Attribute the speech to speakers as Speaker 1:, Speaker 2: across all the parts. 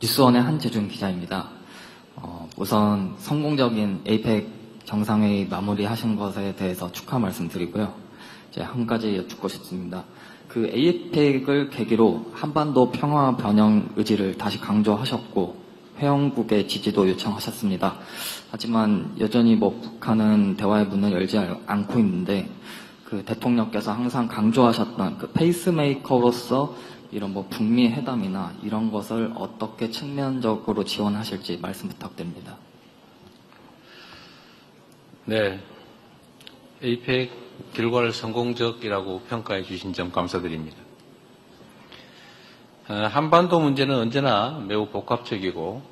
Speaker 1: 뉴스원의 한재준 기자입니다. 우선 성공적인 에이펙 정상회의 마무리하신 것에 대해서 축하 말씀드리고요. 이제 한 가지 여쭙고 싶습니다. 그 에이펙을 계기로 한반도 평화 변형 의지를 다시 강조하셨고 회원국의 지지도 요청하셨습니다. 하지만 여전히 북한은 대화의 문을 열지 않고 있는데 그 대통령께서 항상 강조하셨던 그 페이스메이커로서 이런 북미 회담이나 이런 것을 어떻게 측면적으로 지원하실지 말씀 부탁드립니다.
Speaker 2: 네, 에이펙 결과를 성공적이라고 평가해 주신 점 감사드립니다. 한반도 문제는 언제나 매우 복합적이고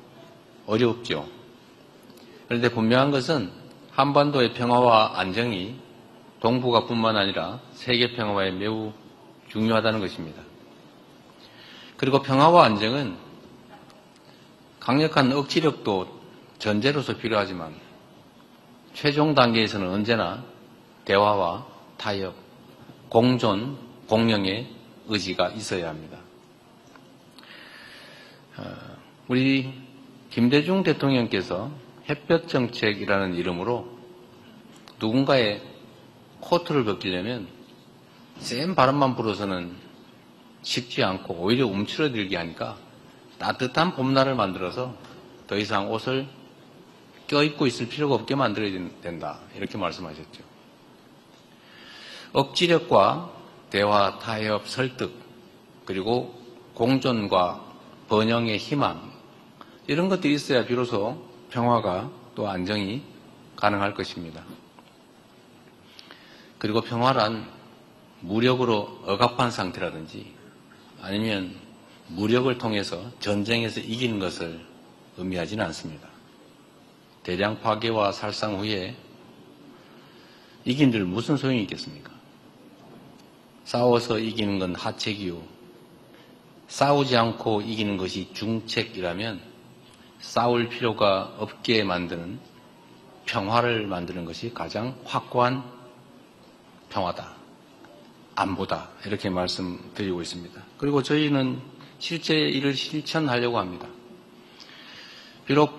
Speaker 2: 어렵죠. 그런데 분명한 것은 한반도의 평화와 안정이 동북아뿐만 아니라 세계 평화에 매우 중요하다는 것입니다. 그리고 평화와 안정은 강력한 억지력도 전제로서 필요하지만 최종 단계에서는 언제나 대화와 타협, 공존, 공영의 의지가 있어야 합니다. 우리 김대중 대통령께서 햇볕 정책이라는 이름으로 누군가의 코트를 벗기려면 센 바람만 불어서는 식지 않고 오히려 움츠러들게 하니까 따뜻한 봄날을 만들어서 더 이상 옷을 껴입고 있을 필요가 없게 만들어야 된다. 이렇게 말씀하셨죠. 억지력과 대화, 타협, 설득, 그리고 공존과 번영의 희망, 이런 것들이 있어야 비로소 평화가 또 안정이 가능할 것입니다. 그리고 평화란 무력으로 억압한 상태라든지 아니면 무력을 통해서 전쟁에서 이기는 것을 의미하지는 않습니다. 대량 파괴와 살상 후에 이긴들 무슨 소용이 있겠습니까? 싸워서 이기는 건 하책이요. 싸우지 않고 이기는 것이 중책이라면 싸울 필요가 없게 만드는 평화를 만드는 것이 가장 확고한 평화다. 안보다. 이렇게 말씀드리고 있습니다. 그리고 저희는 실제 이를 실천하려고 합니다. 비록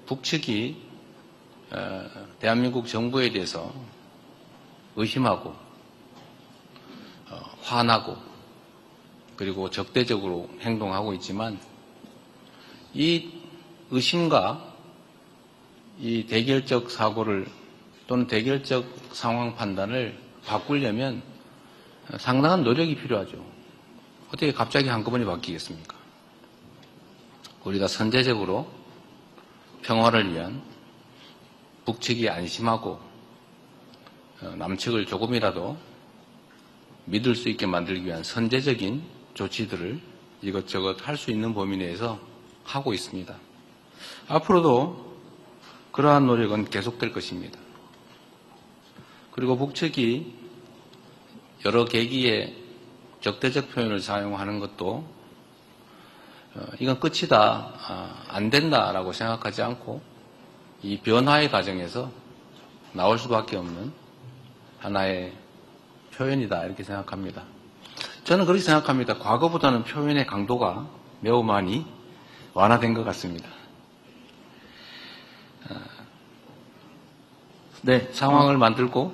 Speaker 2: 북측이 대한민국 정부에 대해서 의심하고 화나고 그리고 적대적으로 행동하고 있지만 이 의심과 이 대결적 사고를 또는 대결적 상황 판단을 바꾸려면 상당한 노력이 필요하죠. 어떻게 갑자기 한꺼번에 바뀌겠습니까? 우리가 선제적으로 평화를 위한 북측이 안심하고 남측을 조금이라도 믿을 수 있게 만들기 위한 선제적인 조치들을 이것저것 할 수 있는 범위 내에서 하고 있습니다. 앞으로도 그러한 노력은 계속될 것입니다. 그리고 북측이 여러 계기에 적대적 표현을 사용하는 것도 이건 끝이다, 안 된다라고 생각하지 않고 이 변화의 과정에서 나올 수밖에 없는 하나의 표현이다 이렇게 생각합니다. 저는 그렇게 생각합니다. 과거보다는 표현의 강도가 매우 많이 완화된 것 같습니다. 네, 상황을 만들고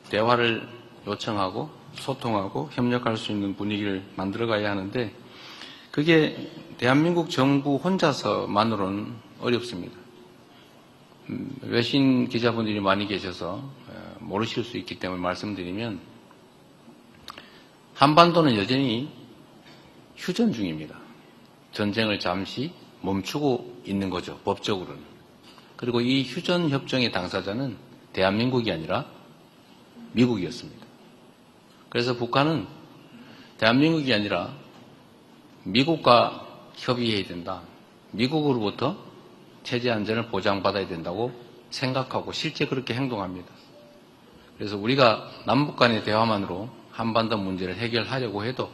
Speaker 2: 대화를 요청하고 소통하고 협력할 수 있는 분위기를 만들어가야 하는데 그게 대한민국 정부 혼자서만으로는 어렵습니다. 외신 기자분들이 많이 계셔서 모르실 수 있기 때문에 말씀드리면 한반도는 여전히 휴전 중입니다. 전쟁을 잠시 멈추고 있는 거죠. 법적으로는. 그리고 이 휴전 협정의 당사자는 대한민국이 아니라 미국이었습니다. 그래서 북한은 대한민국이 아니라 미국과 협의해야 된다. 미국으로부터 체제 안전을 보장받아야 된다고 생각하고 실제 그렇게 행동합니다. 그래서 우리가 남북 간의 대화만으로 한반도 문제를 해결하려고 해도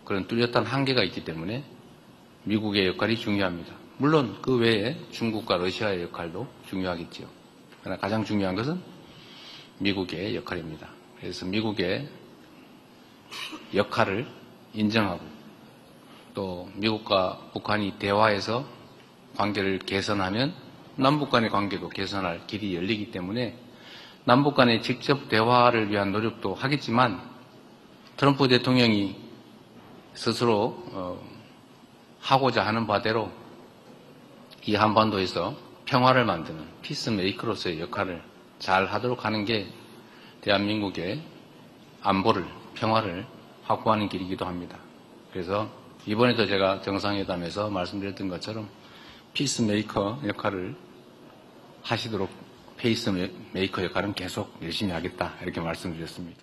Speaker 2: 그런 뚜렷한 한계가 있기 때문에 미국의 역할이 중요합니다. 물론 그 외에 중국과 러시아의 역할도 중요하겠지요. 그러나 가장 중요한 것은 미국의 역할입니다. 그래서 미국의 역할을 인정하고 또 미국과 북한이 대화해서 관계를 개선하면 남북 간의 관계도 개선할 길이 열리기 때문에 남북 간의 직접 대화를 위한 노력도 하겠지만 트럼프 대통령이 스스로 하고자 하는 바대로 이 한반도에서 평화를 만드는 피스메이커로서의 역할을 잘 하도록 하는 게 대한민국의 안보를, 평화를 확보하는 길이기도 합니다. 그래서 이번에도 제가 정상회담에서 말씀드렸던 것처럼 피스메이커 역할을 하시도록 페이스메이커 역할은 계속 열심히 하겠다 이렇게 말씀드렸습니다.